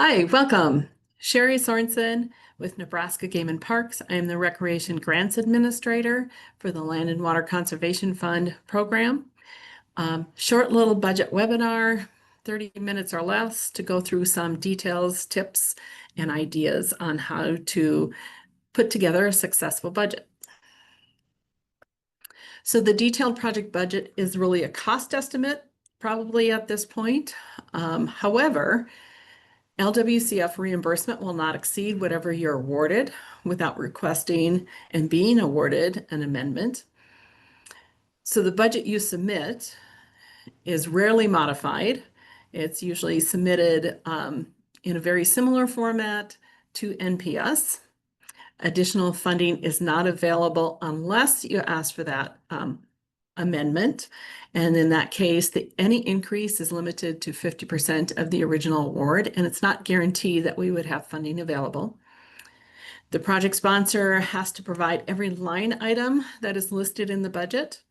Hi, welcome. Sherry Sorensen with Nebraska Game and Parks. I am the Recreation Grants Administrator for the Land and Water Conservation Fund program. Short little budget webinar, 30 minutes or less to go through some details, tips, and ideas on how to put together a successful budget. So the detailed project budget is really a cost estimate, probably at this point. However, LWCF reimbursement will not exceed whatever you're awarded without requesting and being awarded an amendment. So the budget you submit is rarely modified. It's usually submitted in a very similar format to NPS. Additional funding is not available unless you ask for that amendment. And in that case, any increase is limited to 50% of the original award, and it's not guaranteed that we would have funding available. The project sponsor has to provide every line item that is listed in the budget,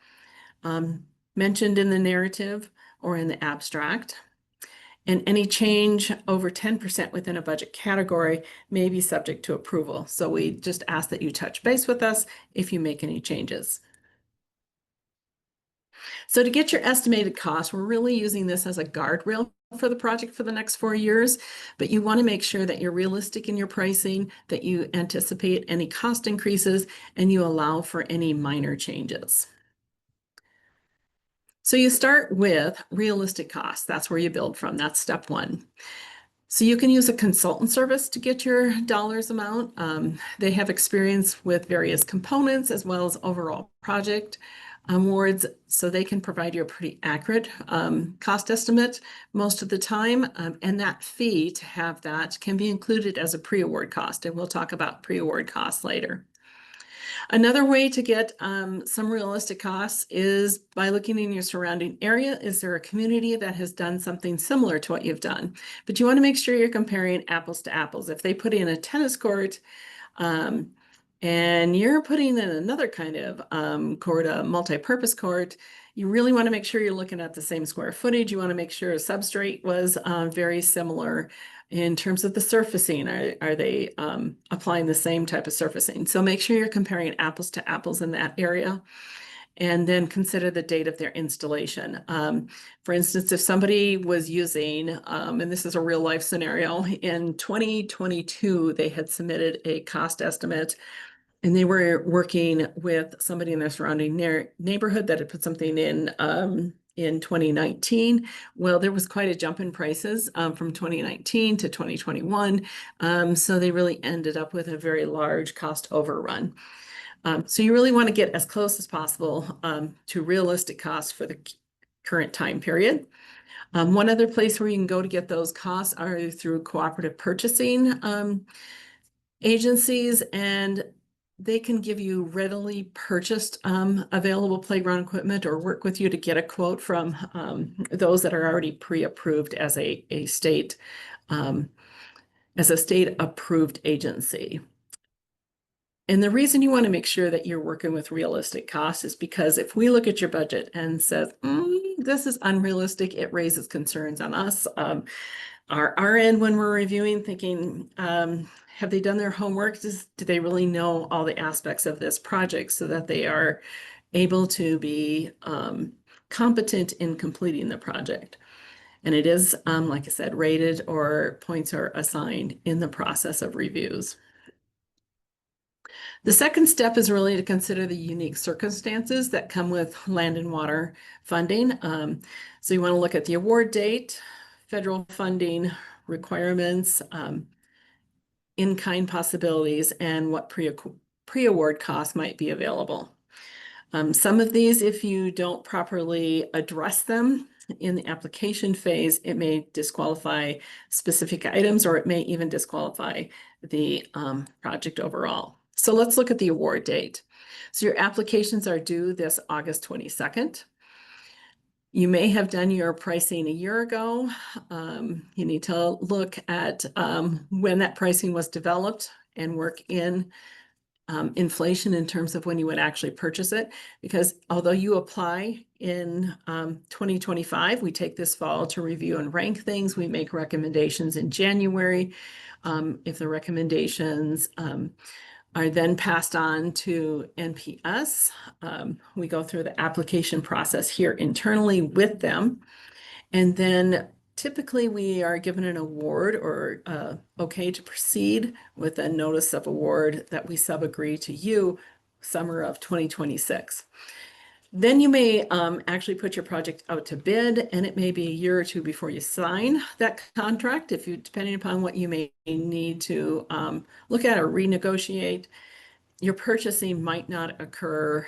mentioned in the narrative or in the abstract. And any change over 10% within a budget category may be subject to approval. So we just ask that you touch base with us if you make any changes. So to get your estimated cost, we're really using this as a guardrail for the project for the next 4 years, but you want to make sure that you're realistic in your pricing, that you anticipate any cost increases, and you allow for any minor changes. So you start with realistic costs. That's where you build from. That's step one. So you can use a consultant service to get your dollars amount. They have experience with various components as well as overall project awards, so they can provide you a pretty accurate cost estimate most of the time. And that fee to have that can be included as a pre-award cost, and we'll talk about pre-award costs later. Another way to get some realistic costs is by looking in your surrounding area. Is there a community that has done something similar to what you've done? But you want to make sure you're comparing apples to apples. If they put in a tennis court and you're putting in another kind of court, a multi-purpose court, you really want to make sure you're looking at the same square footage. You want to make sure a substrate was very similar. In terms of the surfacing, are they applying the same type of surfacing? So make sure you're comparing apples to apples in that area, and then consider the date of their installation. For instance, if somebody was using, and this is a real life scenario, in 2022, they had submitted a cost estimate, and they were working with somebody in their surrounding neighborhood that had put something in 2019. Well, there was quite a jump in prices from 2019 to 2021. So they really ended up with a very large cost overrun. So you really want to get as close as possible to realistic costs for the current time period. One other place where you can go to get those costs are through cooperative purchasing agencies, and they can give you readily purchased available playground equipment or work with you to get a quote from those that are already pre-approved as a state approved agency. And the reason you want to make sure that you're working with realistic costs is because if we look at your budget and says, this is unrealistic, it raises concerns on us. Our end, when we're reviewing, thinking, have they done their homework? Do they really know all the aspects of this project so that they are able to be competent in completing the project? And it is, like I said, rated, or points are assigned in the process of reviews. The second step is really to consider the unique circumstances that come with land and water funding. So you want to look at the award date, federal funding requirements, in-kind possibilities, and what pre-award costs might be available. Some of these, if you don't properly address them in the application phase, it may disqualify specific items, or it may even disqualify the project overall. So let's look at the award date. So your applications are due this August 22nd. You may have done your pricing a year ago. You need to look at when that pricing was developed and work in inflation in terms of when you would actually purchase it, because although you apply in 2025, we take this fall to review and rank things. We make recommendations in January. If the recommendations are then passed on to NPS, we go through the application process here internally with them. And then typically we are given an award or okay to proceed with a notice of award that we sub-agree to you summer of 2026. Then you may actually put your project out to bid, and it may be a year or two before you sign that contract, if you, depending upon what you may need to look at or renegotiate. Your purchasing might not occur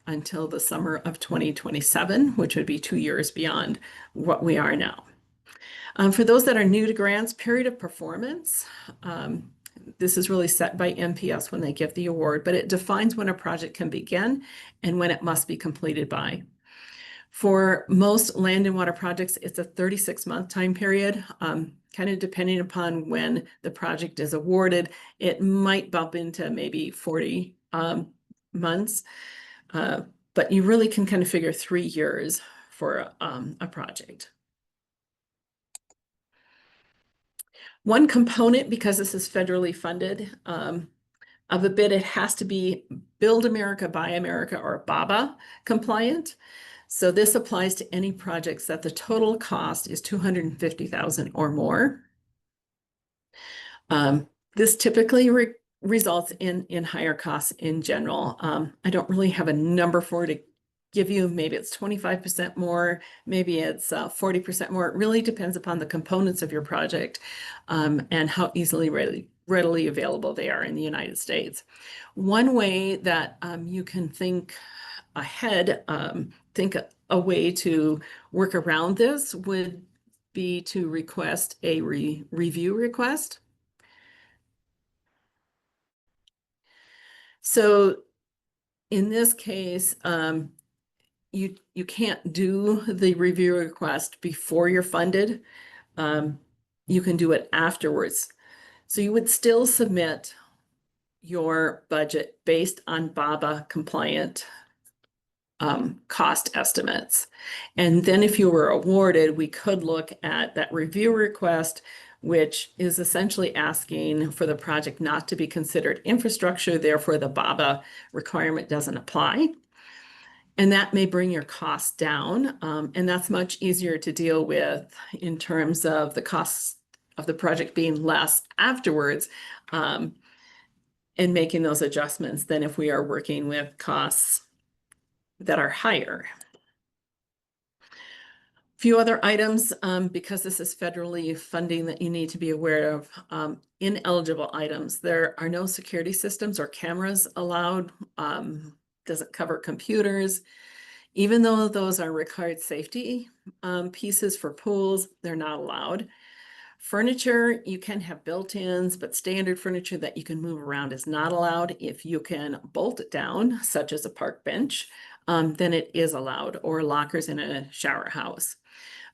until the summer of 2027, which would be 2 years beyond what we are now. For those that are new to grants, period of performance, this is really set by NPS when they give the award, but it defines when a project can begin and when it must be completed by. For most land and water projects, it's a 36-month time period, kind of depending upon when the project is awarded. It might bump into maybe 40 months, but you really can kind of figure 3 years for a project. One component, because this is federally funded, of a bid, it has to be Build America, Buy America, or BABA compliant. So this applies to any projects that the total cost is $250,000 or more. This typically results in higher costs in general. I don't really have a number for it to give you. Maybe it's 25% more, maybe it's 40% more. It really depends upon the components of your project and how easily readily available they are in the United States. One way that you can think ahead, think a way to work around this would be to request a review request. So in this case, you can't do the review request before you're funded. You can do it afterwards. So you would still submit your budget based on BABA compliant cost estimates. And then if you were awarded, we could look at that review request, which is essentially asking for the project not to be considered infrastructure, therefore the BABA requirement doesn't apply. And that may bring your costs down. And that's much easier to deal with in terms of the costs of the project being less afterwards and making those adjustments than if we are working with costs that are higher. A few other items, because this is federally funding that you need to be aware of. Ineligible items. There are no security systems or cameras allowed. Doesn't cover computers. Even though those are required safety pieces for pools, they're not allowed. Furniture, you can have built-ins, but standard furniture that you can move around is not allowed. If you can bolt it down, such as a park bench, then it is allowed, or lockers in a shower house.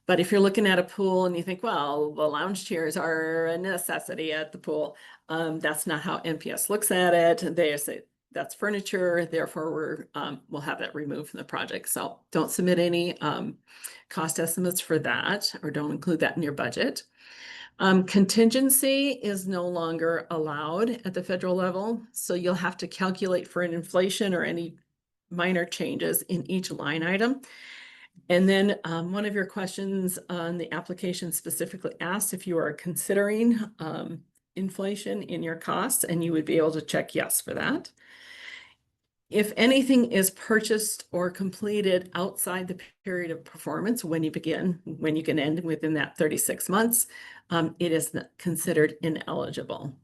But if you're looking at a pool and you think, well, the lounge chairs are a necessity at the pool, that's not how NPS looks at it. They say that's furniture, therefore we'll have that removed from the project. So don't submit any cost estimates for that, or don't include that in your budget. Contingency is no longer allowed at the federal level, so you'll have to calculate for an inflation or any minor changes in each line item. And then one of your questions on the application specifically asked if you are considering inflation in your costs, and you would be able to check yes for that. If anything is purchased or completed outside the period of performance, when you can end within that 36 months, it is considered ineligible.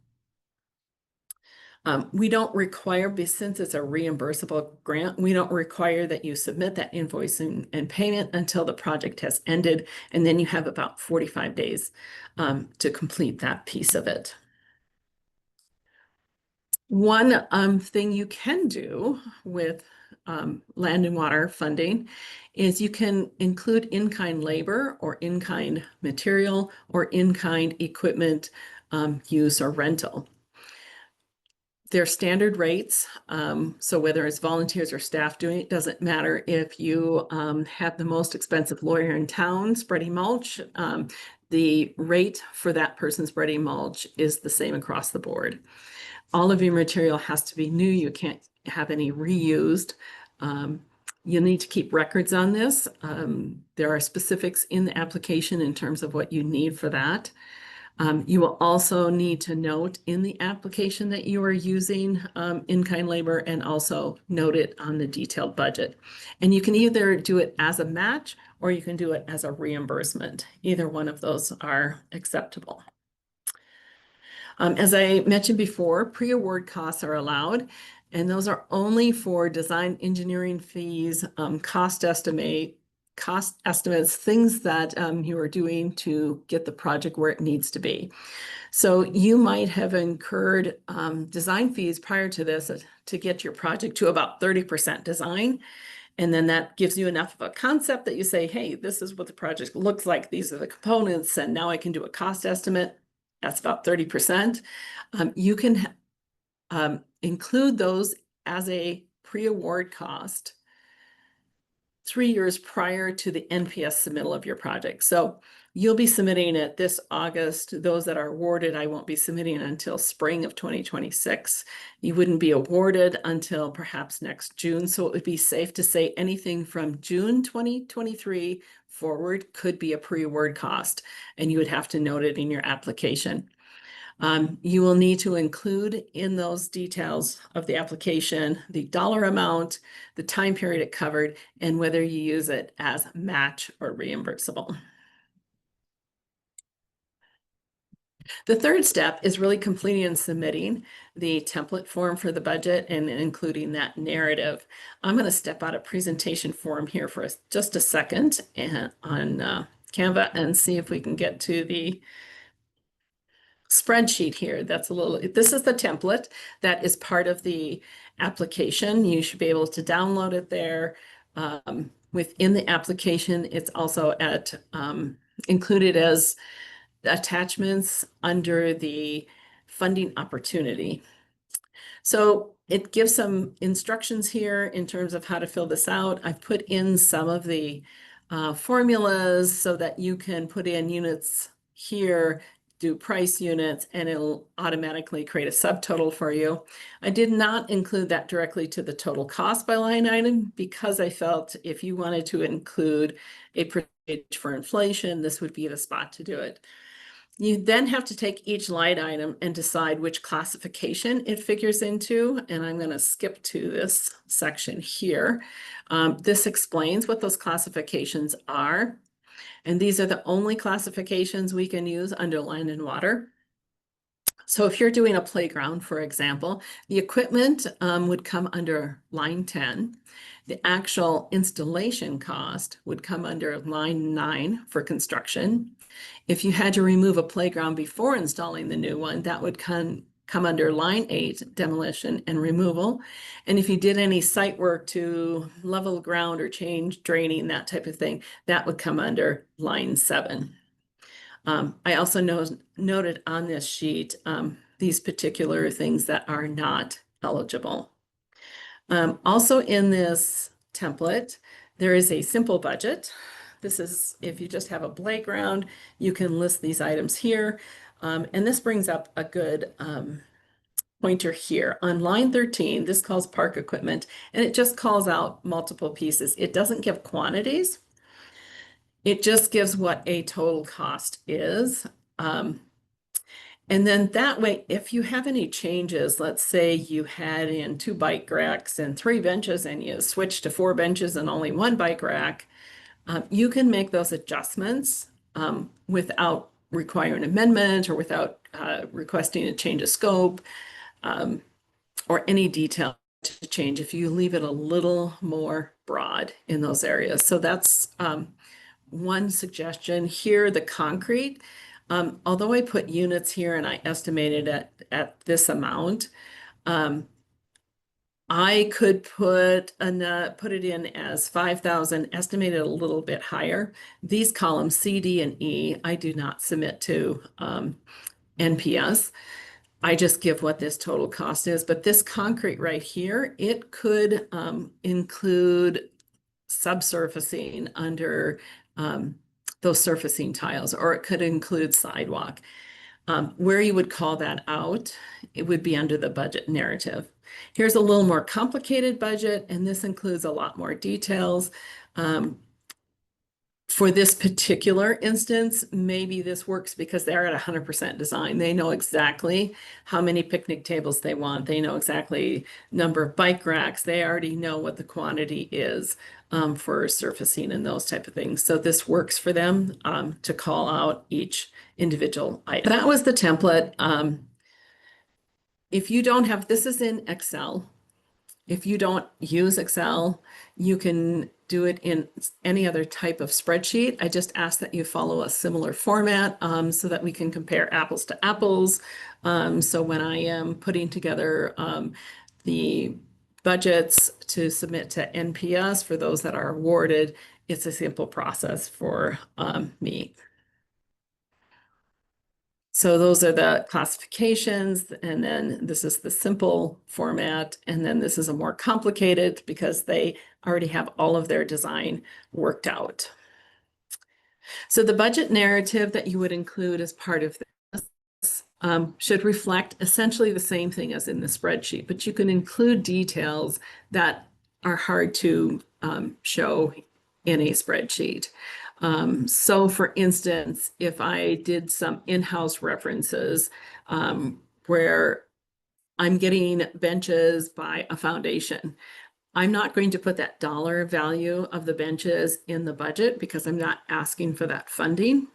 We don't require, since it's a reimbursable grant, we don't require that you submit that invoice and payment until the project has ended, and then you have about 45 days to complete that piece of it. One thing you can do with land and water funding is you can include in-kind labor or in-kind material or in-kind equipment use or rental. They're standard rates. So whether it's volunteers or staff doing it, doesn't matter. If you have the most expensive lawyer in town spreading mulch, the rate for that person spreading mulch is the same across the board. All of your material has to be new. You can't have any reused. You'll need to keep records on this. There are specifics in the application in terms of what you need for that. You will also need to note in the application that you are using in-kind labor, and also note it on the detailed budget. And you can either do it as a match or you can do it as a reimbursement. Either one of those are acceptable. As I mentioned before, pre-award costs are allowed, and those are only for design engineering fees, cost estimates, things that you are doing to get the project where it needs to be. So you might have incurred design fees prior to this to get your project to about 30% design. And then that gives you enough of a concept that you say, hey, this is what the project looks like. These are the components, and now I can do a cost estimate. That's about 30%. You can include those as a pre-award cost 3 years prior to the NPS submittal of your project. So you'll be submitting it this August. Those that are awarded, I won't be submitting until spring of 2026. You wouldn't be awarded until perhaps next June. So it would be safe to say anything from June 2023 forward could be a pre-award cost, and you would have to note it in your application. You will need to include in those details of the application the dollar amount, the time period it covered, and whether you use it as match or reimbursable. The third step is really completing and submitting the template form for the budget and including that narrative. I'm going to step out of presentation form here for just a second and on Canva and see if we can get to the spreadsheet here. This is the template that is part of the application. You should be able to download it there. Within the application, it's also included as attachments under the funding opportunity. So it gives some instructions here in terms of how to fill this out. I've put in some of the formulas so that you can put in units here, do price units, and it'll automatically create a subtotal for you. I did not include that directly to the total cost by line item because I felt if you wanted to include a percentage for inflation, this would be the spot to do it. You then have to take each line item and decide which classification it figures into. And I'm going to skip to this section here. This explains what those classifications are. And these are the only classifications we can use under land and water. So if you're doing a playground, for example, the equipment would come under line 10. The actual installation cost would come under line 9 for construction. If you had to remove a playground before installing the new one, that would come under line 8, demolition and removal. And if you did any site work to level the ground or change draining, that type of thing, that would come under line 7. I also noted on this sheet these particular things that are not eligible. Also in this template, there is a simple budget. This is if you just have a playground, you can list these items here. And this brings up a good pointer here. On line 13, this calls park equipment, and it just calls out multiple pieces. It doesn't give quantities. It just gives what a total cost is. And then that way, if you have any changes, let's say you had in 2 bike racks and 3 benches and you switch to 4 benches and only 1 bike rack, you can make those adjustments without requiring an amendment or without requesting a change of scope or any detail to change if you leave it a little more broad in those areas. So that's one suggestion here. The concrete, although I put units here and I estimated at this amount, I could put it in as 5,000, estimated a little bit higher. These columns C, D, and E, I do not submit to NPS. I just give what this total cost is, but this concrete right here, it could include subsurfacing under those surfacing tiles, or it could include sidewalk. Where you would call that out, it would be under the budget narrative. Here's a little more complicated budget, and this includes a lot more details. For this particular instance, maybe this works because they're at 100% design. They know exactly how many picnic tables they want. They know exactly number of bike racks. They already know what the quantity is for surfacing and those type of things. So this works for them to call out each individual item. That was the template. If you don't have, this is in Excel. If you don't use Excel, you can do it in any other type of spreadsheet. I just ask that you follow a similar format so that we can compare apples to apples. So when I am putting together the budgets to submit to NPS for those that are awarded, it's a simple process for me. So those are the classifications, and then this is the simple format, and then this is a more complicated because they already have all of their design worked out. So the budget narrative that you would include as part of this should reflect essentially the same thing as in the spreadsheet, but you can include details that are hard to show in a spreadsheet. So for instance, if I did some in-house references where I'm getting benches by a foundation, I'm not going to put that dollar value of the benches in the budget because I'm not asking for that funding.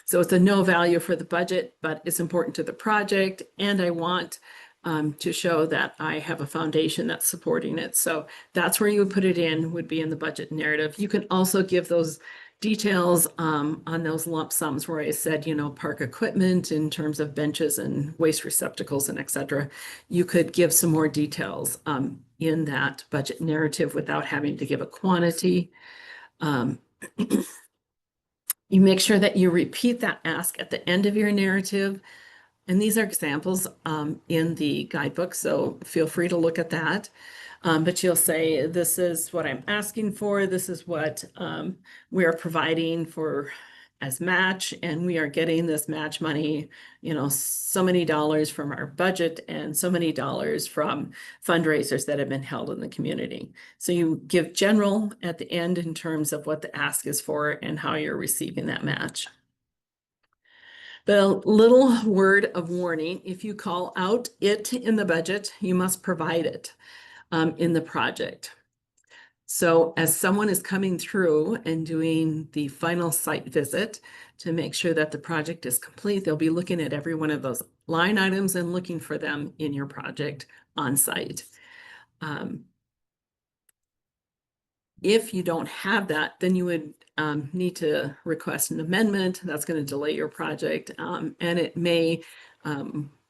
So it's a no value for the budget, but it's important to the project, and I want to show that I have a foundation that's supporting it. So that's where you would put it in, would be in the budget narrative. You can also give those details on those lump sums where I said, you know, park equipment in terms of benches and waste receptacles and et cetera. You could give some more details in that budget narrative without having to give a quantity. You make sure that you repeat that ask at the end of your narrative. And these are examples in the guidebook, so feel free to look at that. But you'll say, this is what I'm asking for. This is what we are providing for as match, and we are getting this match money, you know, so many dollars from our budget and so many dollars from fundraisers that have been held in the community. So you give general at the end in terms of what the ask is for and how you're receiving that match. But a little word of warning, if you call out it in the budget, you must provide it in the project. So as someone is coming through and doing the final site visit to make sure that the project is complete, they'll be looking at every one of those line items and looking for them in your project on site. If you don't have that, then you would need to request an amendment. That's going to delay your project, and it may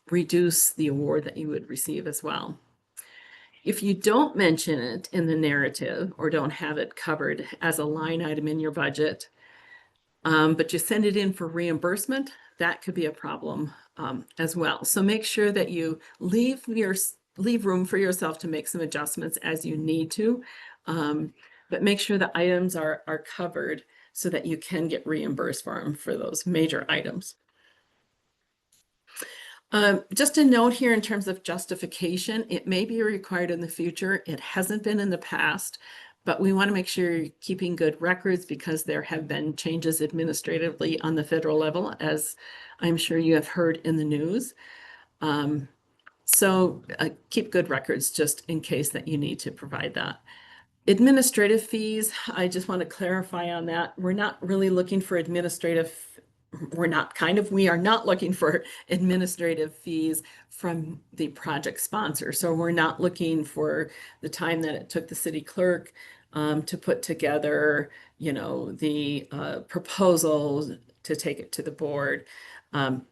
reduce the award that you would receive as well. If you don't mention it in the narrative or don't have it covered as a line item in your budget, but you send it in for reimbursement, that could be a problem as well. So make sure that you leave room for yourself to make some adjustments as you need to, but make sure the items are covered so that you can get reimbursed for them for those major items. Just a note here in terms of justification, it may be required in the future. It hasn't been in the past, but we want to make sure you're keeping good records because there have been changes administratively on the federal level, as I'm sure you have heard in the news. So keep good records just in case that you need to provide that. Administrative fees, I just want to clarify on that. We're not really looking for we are not looking for administrative fees from the project sponsor. So we're not looking for the time that it took the city clerk to put together, you know, the proposal to take it to the board.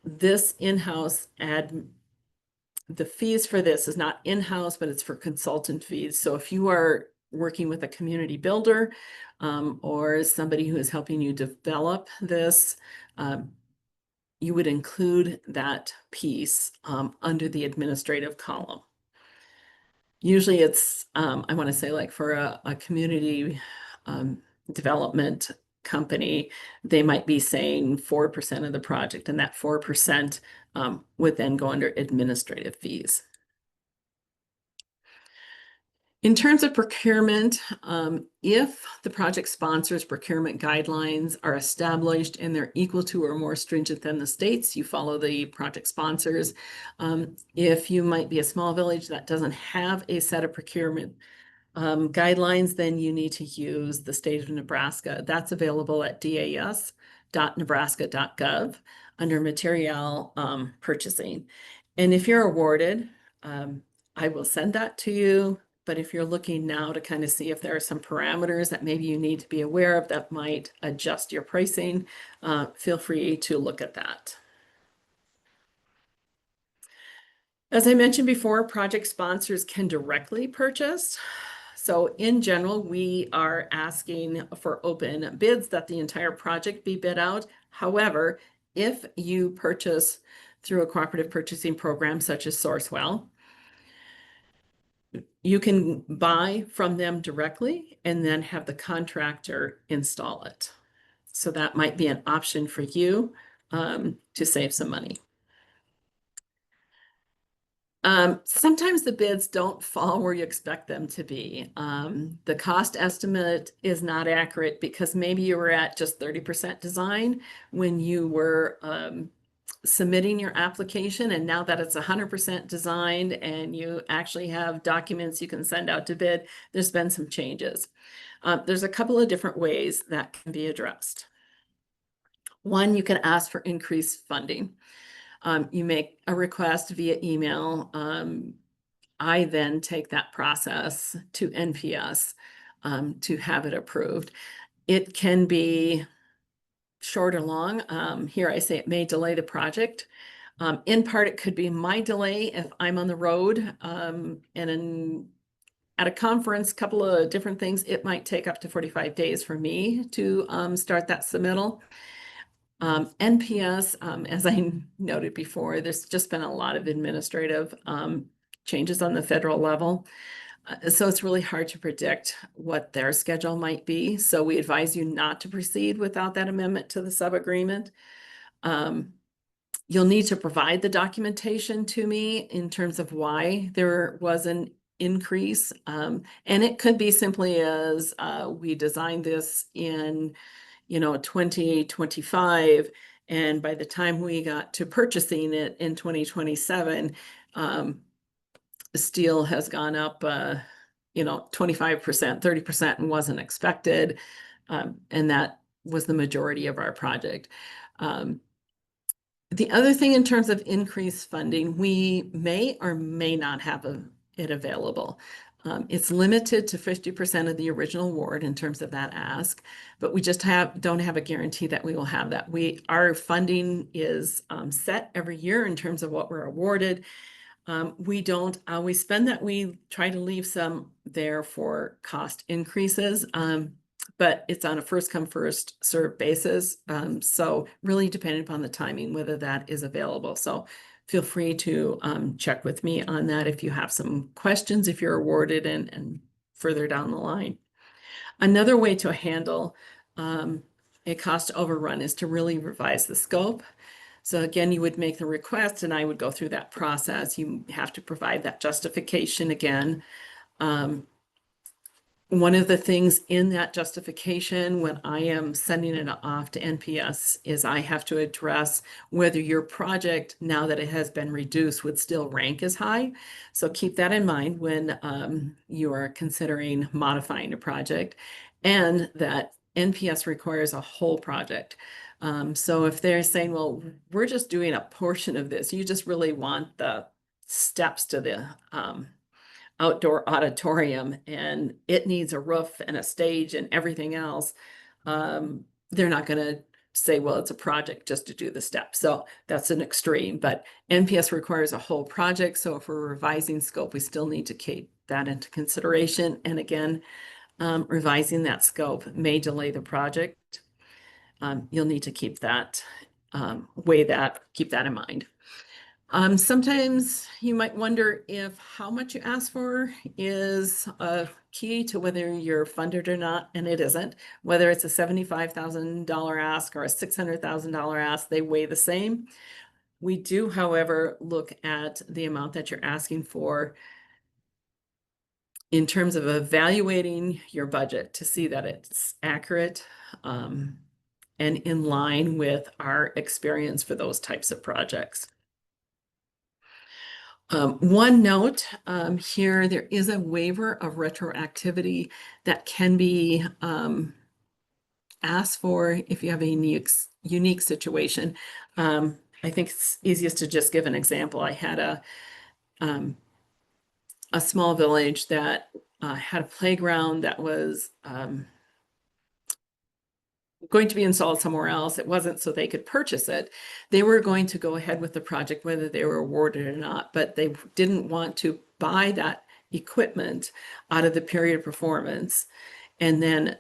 This in-house the fees for this is not in-house, but it's for consultant fees. So if you are working with a community builder or somebody who is helping you develop this, you would include that piece under the administrative column. Usually it's, I want to say like for a community development company, they might be saying 4% of the project, and that 4% would then go under administrative fees. In terms of procurement, if the project sponsor's procurement guidelines are established and they're equal to or more stringent than the state's, you follow the project sponsors. If you might be a small village that doesn't have a set of procurement guidelines, then you need to use the state of Nebraska. That's available at das.nebraska.gov under material purchasing. And if you're awarded, I will send that to you. But if you're looking now to kind of see if there are some parameters that maybe you need to be aware of that might adjust your pricing, feel free to look at that. As I mentioned before, project sponsors can directly purchase. So in general, we are asking for open bids that the entire project be bid out. However, if you purchase through a cooperative purchasing program such as Sourcewell, you can buy from them directly and then have the contractor install it. So that might be an option for you to save some money. Sometimes the bids don't fall where you expect them to be. The cost estimate is not accurate because maybe you were at just 30% design when you were submitting your application, and now that it's 100% designed and you actually have documents you can send out to bid, there's been some changes. There's a couple of different ways that can be addressed. One, you can ask for increased funding. You make a request via email. I then take that process to NPS to have it approved. It can be short or long. Here I say it may delay the project. In part, it could be my delay if I'm on the road and at a conference, a couple of different things. It might take up to 45 days for me to start that submittal. NPS, as I noted before, there's just been a lot of administrative changes on the federal level. So it's really hard to predict what their schedule might be. So we advise you not to proceed without that amendment to the sub-agreement. You'll need to provide the documentation to me in terms of why there was an increase. And it could be simply as we designed this in 2025. And by the time we got to purchasing it in 2027, steel has gone up, 25%, 30% and wasn't expected. And that was the majority of our project. The other thing in terms of increased funding, we may or may not have it available. It's limited to 50% of the original award in terms of that ask, but we just don't have a guarantee that we will have that. Our funding is set every year in terms of what we're awarded. We don't always spend that. We try to leave some there for cost increases, but it's on a first come first served basis. So really depending upon the timing, whether that is available. So feel free to check with me on that if you have some questions, if you're awarded and further down the line. Another way to handle a cost overrun is to really revise the scope. So again, you would make the request and I would go through that process. You have to provide that justification again. One of the things in that justification when I am sending it off to NPS is I have to address whether your project, now that it has been reduced, would still rank as high. So keep that in mind when you are considering modifying a project, and that NPS requires a whole project. So if they're saying, well, we're just doing a portion of this, you just really want the steps to the outdoor auditorium and it needs a roof and a stage and everything else, they're not going to say, well, it's a project just to do the steps. So that's an extreme, but NPS requires a whole project. So if we're revising scope, we still need to keep that into consideration. And again, revising that scope may delay the project. You'll need to keep that keep that in mind. Sometimes you might wonder if how much you ask for is a key to whether you're funded or not, and it isn't. Whether it's a $75,000 ask or a $600,000 ask, they weigh the same. We do, however, look at the amount that you're asking for in terms of evaluating your budget to see that it's accurate and in line with our experience for those types of projects. One note here, there is a waiver of retroactivity that can be asked for if you have a unique situation. I think it's easiest to just give an example. I had a small village that had a playground that was going to be installed somewhere else. It wasn't so they could purchase it. They were going to go ahead with the project, whether they were awarded or not, but they didn't want to buy that equipment out of the period of performance and then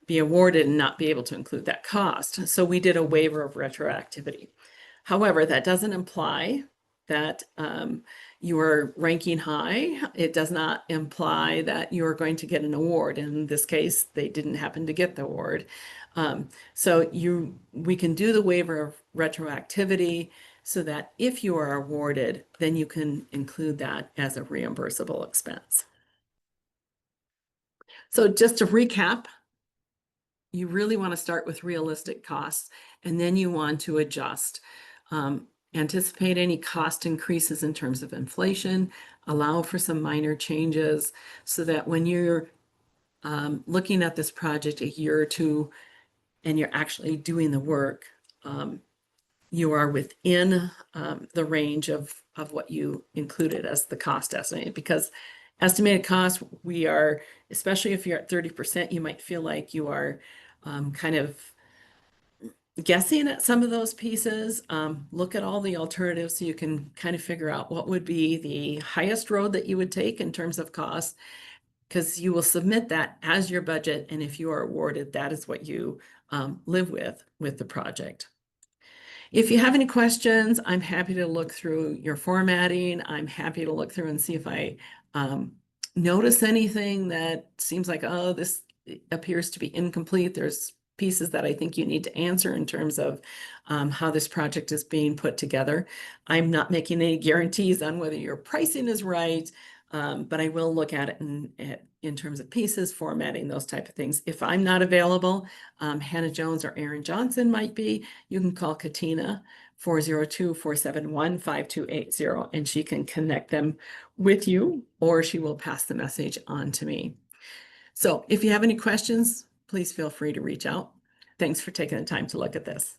be awarded and not be able to include that cost. So we did a waiver of retroactivity. However, that doesn't imply that you are ranking high. It does not imply that you are going to get an award. In this case, they didn't happen to get the award. So we can do the waiver of retroactivity so that if you are awarded, then you can include that as a reimbursable expense. So just to recap, you really want to start with realistic costs, and then you want to adjust. Anticipate any cost increases in terms of inflation, allow for some minor changes so that when you're looking at this project a year or two and you're actually doing the work, you are within the range of what you included as the cost estimate. Because estimated costs, we are, especially if you're at 30%, you might feel like you are kind of guessing at some of those pieces. Look at all the alternatives so you can kind of figure out what would be the highest road that you would take in terms of cost, because you will submit that as your budget. And if you are awarded, that is what you live with the project. If you have any questions, I'm happy to look through your formatting. I'm happy to look through and see if I notice anything that seems like, oh, this appears to be incomplete. There's pieces that I think you need to answer in terms of how this project is being put together. I'm not making any guarantees on whether your pricing is right, but I will look at it in terms of pieces, formatting, those type of things. If I'm not available, Hannah Jones or Aaron Johnson might be. You can call Katina 402-471-5280, and she can connect them with you, or she will pass the message on to me. So if you have any questions, please feel free to reach out. Thanks for taking the time to look at this.